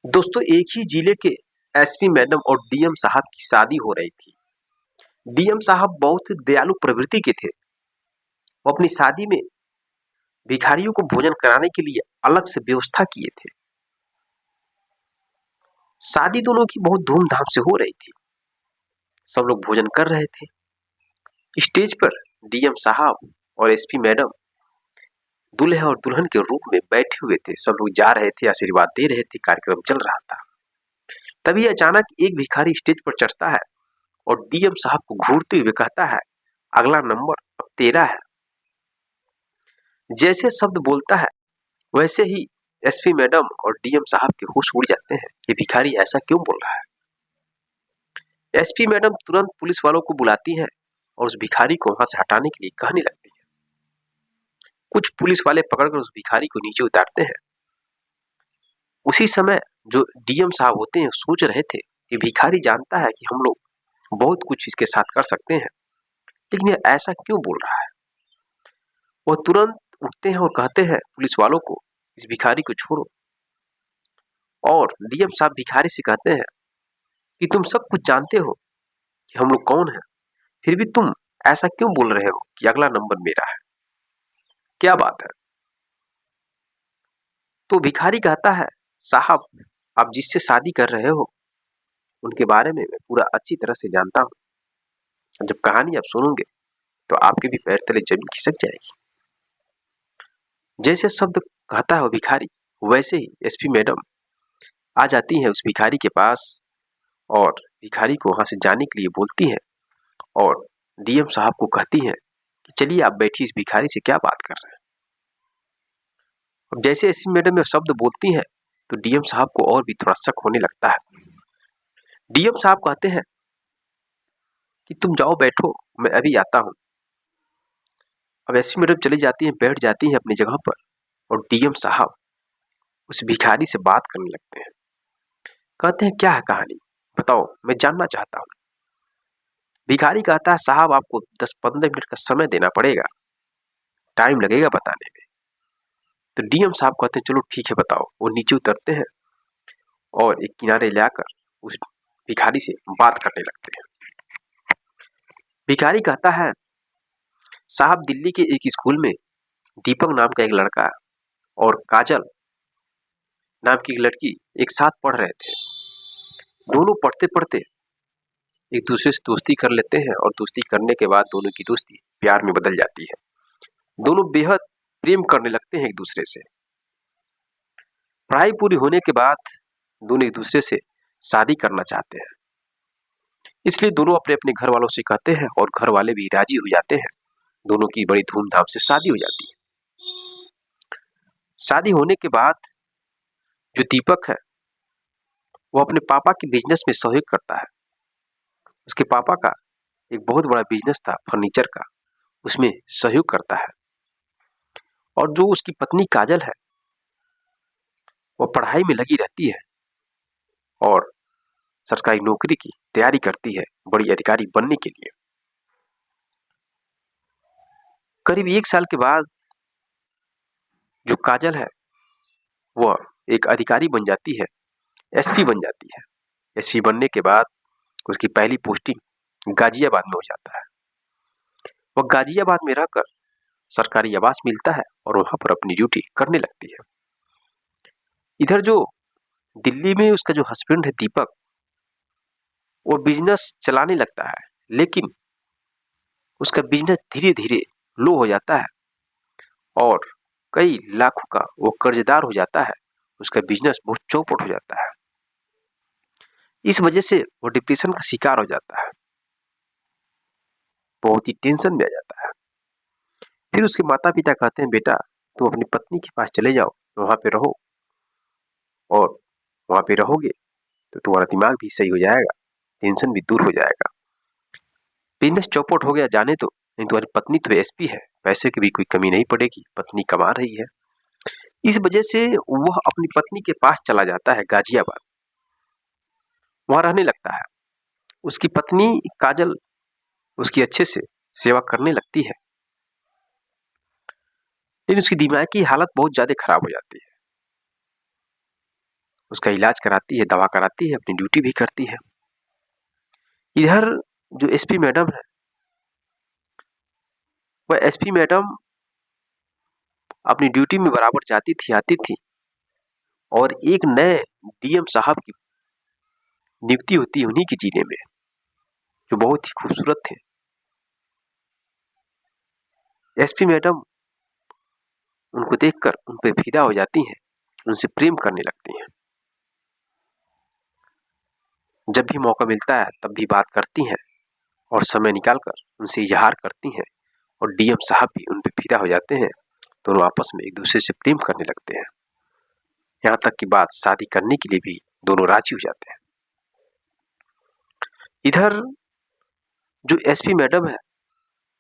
दोस्तों, एक ही जिले के एसपी मैडम और डीएम साहब की शादी हो रही थी। डीएम साहब बहुत दयालु प्रवृत्ति के थे। वो अपनी शादी में भिखारियों को भोजन कराने के लिए अलग से व्यवस्था किए थे। शादी दोनों की बहुत धूमधाम से हो रही थी। सब लोग भोजन कर रहे थे। स्टेज पर डीएम साहब और एसपी मैडम दूल्हे और दुल्हन के रूप में बैठे हुए थे। सब लोग जा रहे थे, आशीर्वाद दे रहे थे, कार्यक्रम चल रहा था। तभी अचानक एक भिखारी स्टेज पर चढ़ता है और डीएम साहब को घूरते हुए कहता है, अगला नंबर अब तेरा है। जैसे शब्द बोलता है वैसे ही एसपी मैडम और डीएम साहब के होश उड़ जाते हैं कि भिखारी ऐसा क्यों बोल रहा है। एसपी मैडम तुरंत पुलिस वालों को बुलाती हैं और उस भिखारी को वहां से हटाने के लिए कहने लगती है। कुछ पुलिस वाले पकड़कर उस भिखारी को नीचे उतारते हैं। उसी समय जो डीएम साहब होते हैं सोच रहे थे कि भिखारी जानता है कि हम लोग बहुत कुछ इसके साथ कर सकते हैं, लेकिन ये ऐसा क्यों बोल रहा है। वह तुरंत उठते हैं और कहते हैं पुलिस वालों को, इस भिखारी को छोड़ो। और डीएम साहब भिखारी से कहते हैं कि तुम सब कुछ जानते हो कि हम लोग कौन हैं, फिर भी तुम ऐसा क्यों बोल रहे हो कि अगला नंबर मेरा है, क्या बात है। तो भिखारी कहता है, साहब आप जिससे शादी कर रहे हो उनके बारे में मैं पूरा अच्छी तरह से जानता हूँ। जब कहानी आप सुनोगे तो आपके भी पैर तले जमीन खिसक जाएगी। जैसे शब्द कहता है वो भिखारी, वैसे ही एसपी मैडम आ जाती है उस भिखारी के पास और भिखारी को वहां से जाने के लिए बोलती है और डीएम साहब को कहती है कि चलिए आप बैठिए, इस भिखारी से क्या बात कर रहे हैं। अब जैसे एसपी मैडम ये शब्द बोलती है तो डीएम साहब को और भी थोड़ा शक होने लगता है। डीएम साहब कहते हैं कि तुम जाओ बैठो, मैं अभी आता हूं। अब एसपी मैडम चली जाती है, बैठ जाती है अपनी जगह पर और डीएम साहब उस भिखारी से बात करने लगते हैं। कहते हैं, क्या है कहानी बताओ, मैं जानना चाहता हूँ। भिखारी कहता है, साहब आपको 10-15 मिनट का समय देना पड़ेगा, टाइम लगेगा बताने में। तो डीएम साहब कहते हैं, चलो ठीक है बताओ। वो नीचे उतरते हैं और एक किनारे लाकर उस भिखारी से बात करने लगते हैं। भिखारी कहता है, साहब दिल्ली के एक स्कूल में दीपक नाम का एक लड़का और काजल नाम की एक लड़की एक साथ पढ़ रहे थे। दोनों पढ़ते पढ़ते एक दूसरे से दोस्ती कर लेते हैं और दोस्ती करने के बाद दोनों की दोस्ती प्यार में बदल जाती है। दोनों बेहद प्रेम करने लगते हैं एक दूसरे से। पढ़ाई पूरी होने के बाद दोनों एक दूसरे से शादी करना चाहते हैं, इसलिए दोनों अपने अपने घर वालों से कहते हैं और घर वाले भी राजी हो जाते हैं। दोनों की बड़ी धूमधाम से शादी हो जाती है। शादी होने के बाद जो दीपक है वो अपने पापा के बिजनेस में सहयोग करता है। उसके पापा का एक बहुत बड़ा बिजनेस था फर्नीचर का, उसमें सहयोग करता है। और जो उसकी पत्नी काजल है वो पढ़ाई में लगी रहती है और सरकारी नौकरी की तैयारी करती है बड़ी अधिकारी बनने के लिए। करीब 1 साल के बाद जो काजल है वह एक अधिकारी बन जाती है, एसपी बन जाती है। एसपी बनने के बाद उसकी पहली पोस्टिंग गाजियाबाद में हो जाता है। वह गाजियाबाद में रहकर सरकारी आवास मिलता है और वहां पर अपनी ड्यूटी करने लगती है। इधर जो दिल्ली में उसका जो हस्बैंड है दीपक, वो बिजनेस चलाने लगता है, लेकिन उसका बिजनेस धीरे धीरे लो हो जाता है और कई लाखों का वो कर्जदार हो जाता है। उसका बिजनेस बहुत चौपट हो जाता है। इस वजह से वो डिप्रेशन का शिकार हो जाता है, बहुत ही टेंशन में आ जाता है। फिर उसके माता पिता कहते हैं, बेटा तुम अपनी पत्नी के पास चले जाओ, वहां पे रहो और वहां पे रहोगे तो तुम्हारा दिमाग भी सही हो जाएगा, टेंशन भी दूर हो जाएगा। बिजनेस चौपट हो गया जाने दो, नहीं तुम्हारी पत्नी तो एसपी है, पैसे की भी कोई कमी नहीं पड़ेगी, पत्नी कमा रही है। इस वजह से वह अपनी पत्नी के पास चला जाता है गाजियाबाद, वहां रहने लगता है। उसकी पत्नी काजल उसकी अच्छे से सेवा करने लगती है, लेकिन उसकी दिमाग की हालत बहुत ज्यादा खराब हो जाती है। उसका इलाज कराती है, दवा कराती है, अपनी ड्यूटी भी करती है। इधर जो एसपी मैडम है, वह एसपी मैडम अपनी ड्यूटी में बराबर जाती थी, आती थी, और एक नए डीएम साहब की नियुक्ति होती है उन्हीं के जिले में, जो बहुत ही खूबसूरत थे। एसपी मैडम उनको देखकर उन पे फिदा हो जाती हैं, उनसे प्रेम करने लगती हैं। जब भी मौका मिलता है तब भी बात करती हैं और समय निकालकर उनसे इजहार करती हैं, और डीएम साहब भी उन पे फिदा हो जाते हैं। दोनों आपस में एक दूसरे से प्रेम करने लगते हैं, यहाँ तक कि बात शादी करने के लिए भी दोनों राजी हो जाते हैं। इधर जो एसपी मैडम है,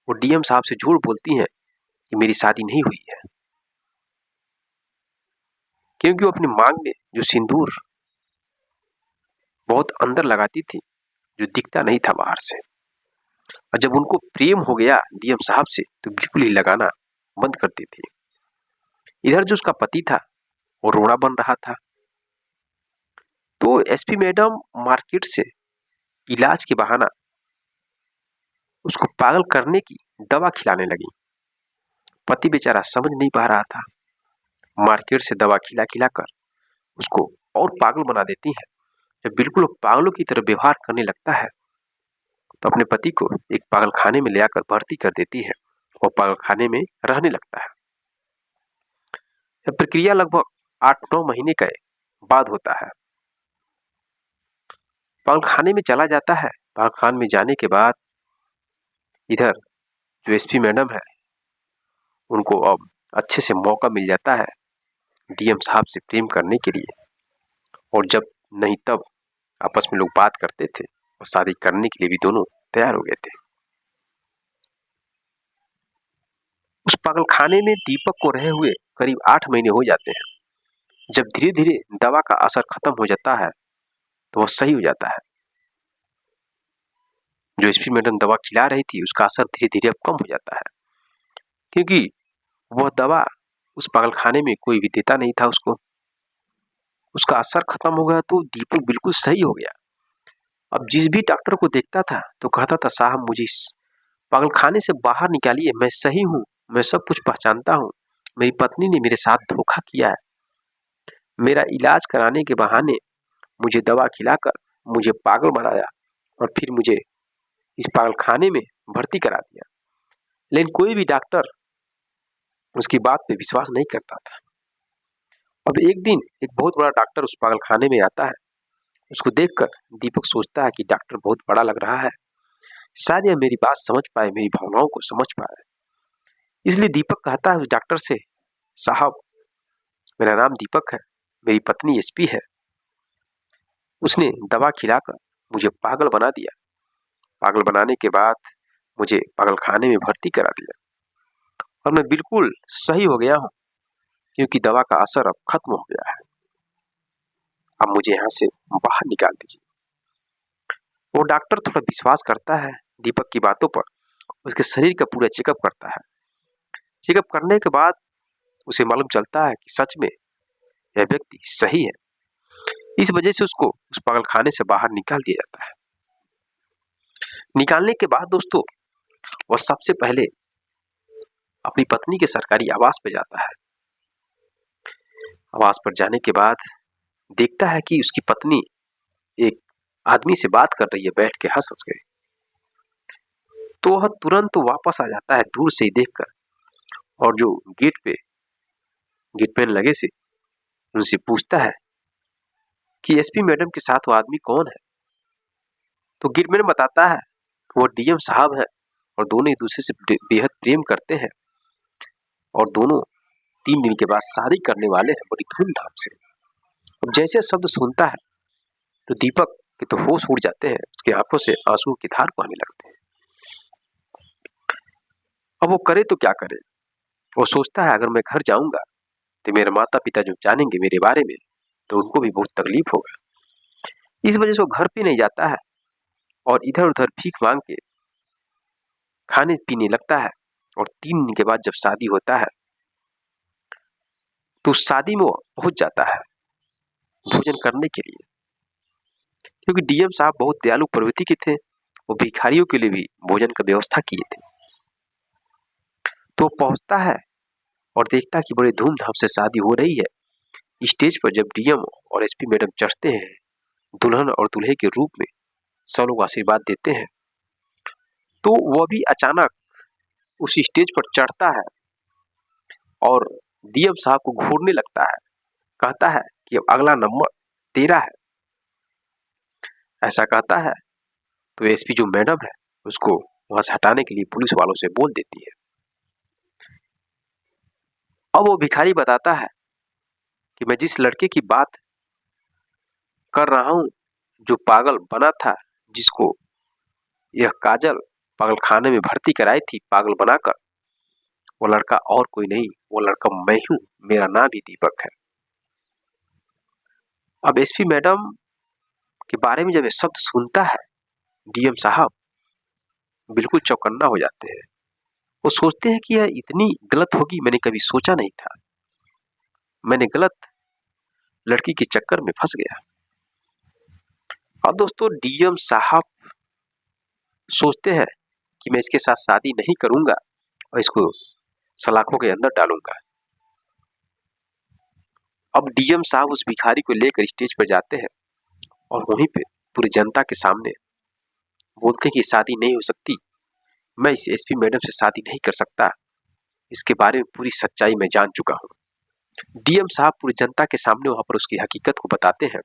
वो डीएम साहब से झूठ बोलती हैं कि मेरी शादी नहीं हुई है, क्योंकि वो अपनी मांग में जो सिंदूर बहुत अंदर लगाती थी, जो दिखता नहीं था बाहर से, और जब उनको प्रेम हो गया डीएम साहब से तो बिल्कुल ही लगाना बंद करती थी। इधर जो उसका पति था वो रोड़ा बन रहा था, तो एसपी मैडम मार्केट से इलाज के बहाना उसको पागल करने की दवा खिलाने लगी। पति बेचारा समझ नहीं पा रहा था, मार्केट से दवा खिला खिला कर उसको और पागल बना देती है। जब बिल्कुल पागलों की तरह व्यवहार करने लगता है तो अपने पति को एक पागल खाने में ले आकर भर्ती कर देती है और पागल खाने में रहने लगता है। यह प्रक्रिया लगभग 8-9 महीने के बाद होता है। पागल खाने में चला जाता है। पागल खाने में जाने के बाद इधर जो एसपी मैडम है, उनको अब अच्छे से मौका मिल जाता है डीएम साहब से प्रेम करने के लिए, और जब नहीं तब आपस में लोग बात करते थे और शादी करने के लिए भी दोनों तैयार हो गए थे। उस पागल खाने में दीपक को रहे हुए करीब 8 महीने हो जाते हैं। जब धीरे धीरे दवा का असर खत्म हो जाता है तो वह सही हो जाता है। जो एसपी मैडम दवा खिला रही थी उसका असर धीरे धीरे अब कम हो जाता है, क्योंकि वह दवा उस पागल खाने में कोई भी देता नहीं था उसको। उसका असर खत्म हो गया तो दीपक बिल्कुल सही हो गया। अब जिस भी डॉक्टर को देखता था तो कहता था, साहब मुझे इस पागल खाने से बाहर निकालिए, मैं सही हूँ, मैं सब कुछ पहचानता हूँ, मेरी पत्नी ने मेरे साथ धोखा किया है, मेरा इलाज कराने के बहाने मुझे दवा खिलाकर मुझे पागल बनाया और फिर मुझे इस पागल खाने में भर्ती करा दिया। लेकिन कोई भी डॉक्टर उसकी बात पे विश्वास नहीं करता था। अब एक दिन एक बहुत बड़ा डॉक्टर उस पागल खाने में आता है। उसको देखकर दीपक सोचता है कि डॉक्टर बहुत बड़ा लग रहा है, शायद यह मेरी बात समझ पाए, मेरी भावनाओं को समझ पाए। इसलिए दीपक कहता है उस डॉक्टर से, साहब मेरा नाम दीपक है, मेरी पत्नी एसपी है, उसने दवा खिलाकर मुझे पागल बना दिया, पागल बनाने के बाद मुझे पागल खाने में भर्ती करा दिया और मैं बिल्कुल सही हो गया हूँ, क्योंकि दवा का असर अब खत्म हो गया है। अब मुझे यहाँ से बाहर निकाल दीजिए। वो डॉक्टर थोड़ा विश्वास करता है दीपक की बातों पर, उसके शरीर का पूरा चेकअप करता है। चेकअप करने के बाद उसे मालूम चलता है कि सच में यह व्यक्ति सही है। इस वजह से उसको उस पागल खाने से बाहर निकाल दिया जाता है। निकालने के बाद दोस्तों वह सबसे पहले अपनी पत्नी के सरकारी आवास पे जाता है। आवास पर जाने के बाद देखता है कि उसकी पत्नी एक आदमी से बात कर रही है, बैठ के हंस हंस के। तो वह तुरंत वापस आ जाता है दूर से ही देखकर, और जो गेटमैन लगे से उनसे पूछता है कि एसपी मैडम के साथ वो आदमी कौन है। तो गेटमैन बताता है वो डीएम साहब है और दोनों एक दूसरे से बेहद प्रेम करते हैं और दोनों 3 दिन के बाद शादी करने वाले हैं बड़ी धूमधाम से। अब जैसे शब्द सुनता है तो दीपक के तो होश उड़ जाते हैं, उसकी आंखों से आंसू की धार बहने लगते हैं। अब वो करे तो क्या करे। वो सोचता है अगर मैं घर जाऊंगा तो मेरे माता पिता जो जानेंगे मेरे बारे में तो उनको भी बहुत तकलीफ होगा। इस वजह से वो घर पे नहीं जाता है और इधर उधर भीख मांग के खाने पीने लगता है। और 3 दिन के बाद जब शादी होता है तो शादी में वो पहुंच जाता है। भोजन करने के लिए, क्योंकि डीएम साहब बहुत दयालु प्रवृत्ति के थे। वो भिखारियों के लिए भी भोजन का व्यवस्था किए थे। तो पहुंचता है और देखता है कि बड़े धूमधाम से शादी हो रही है। स्टेज पर जब डीएम और एसपी मैडम चढ़ते हैं दुल्हन और दूल्हे के रूप में, सब लोग आशीर्वाद देते हैं, तो वह भी अचानक उस स्टेज पर चढ़ता है और डीएम साहब को घूरने लगता है। कहता है कि अब अगला नंबर तेरा है। ऐसा कहता है तो एसपी जो मैडम है उसको वहां से हटाने के लिए पुलिस वालों से बोल देती है। अब वो भिखारी बताता है कि मैं जिस लड़के की बात कर रहा हूं, जो पागल बना था, जिसको यह काजल पागलखाने में भर्ती कराई थी पागल बनाकर, वो लड़का और कोई नहीं, वो लड़का मैं हूं, मेरा नाम भी दीपक है। अब एसपी मैडम के बारे में जब ये शब्द सुनता है डीएम साहब बिल्कुल चौकन्ना हो जाते हैं। वो सोचते हैं कि यह इतनी गलत होगी, मैंने कभी सोचा नहीं था, मैंने गलत लड़की के चक्कर में फंस गया। अब दोस्तों डीएम साहब सोचते हैं कि मैं इसके साथ शादी नहीं करूंगा और इसको सलाखों के अंदर डालूंगा। अब डीएम साहब उस भिखारी को लेकर स्टेज पर जाते हैं और वहीं पे पूरी जनता के सामने बोलते हैं कि शादी नहीं हो सकती, मैं इस एसपी मैडम से शादी नहीं कर सकता, इसके बारे में पूरी सच्चाई मैं जान चुका हूं। डीएम साहब पूरी जनता के सामने वहां पर उसकी हकीकत को बताते हैं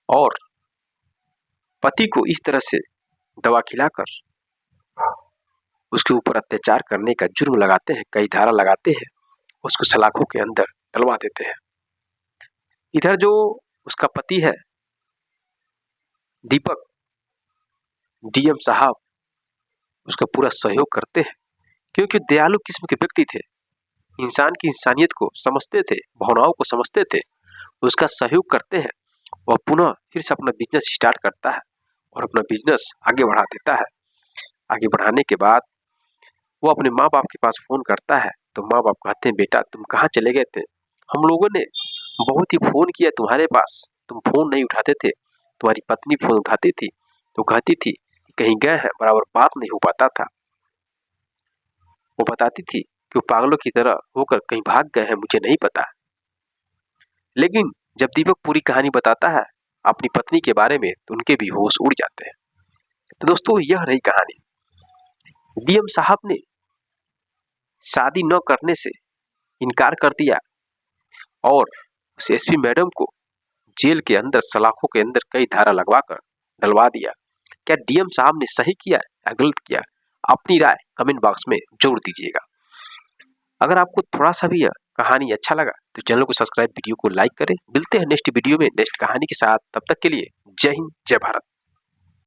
और पति को इस तरह से दवा खिलाकर उसके ऊपर अत्याचार करने का जुर्म लगाते हैं, कई धारा लगाते हैं, उसको सलाखों के अंदर डलवा देते हैं। इधर जो उसका पति है दीपक, डीएम साहब उसका पूरा सहयोग करते हैं, क्योंकि दयालु किस्म के व्यक्ति थे, इंसान की इंसानियत को समझते थे, भावनाओं को समझते थे, उसका सहयोग करते हैं। वह पुनः फिर से अपना बिजनेस स्टार्ट करता है और अपना बिजनेस आगे बढ़ा देता है। आगे बढ़ाने के बाद वो अपने माँ बाप के पास फोन करता है, तो माँ बाप कहते हैं बेटा तुम कहाँ चले गए थे, हम लोगों ने बहुत ही फोन किया तुम्हारे पास, तुम फोन नहीं उठाते थे, तुम्हारी पत्नी फोन उठाती थी तो कहती थी कहीं गए हैं, बराबर बात नहीं हो पाता था। वो बताती थी कि वो पागलों की तरह होकर कहीं भाग गए हैं, मुझे नहीं पता। लेकिन जब दीपक पूरी कहानी बताता है अपनी पत्नी के बारे में तो उनके भी होश उड़ जाते हैं। तो दोस्तों यह रही कहानी। डीएम साहब ने शादी न करने से इनकार कर दिया और उस एसपी मैडम को जेल के अंदर सलाखों के अंदर कई धारा लगवाकर डलवा दिया। क्या डीएम साहब ने सही किया या गलत किया? अपनी राय कमेंट बॉक्स में जरूर दीजिएगा। अगर आपको थोड़ा सा भी यह कहानी अच्छा लगा तो चैनल को सब्सक्राइब, वीडियो को लाइक करें। मिलते हैं नेक्स्ट वीडियो में नेक्स्ट कहानी के साथ, तब तक के लिए जय हिंद, जय भारत।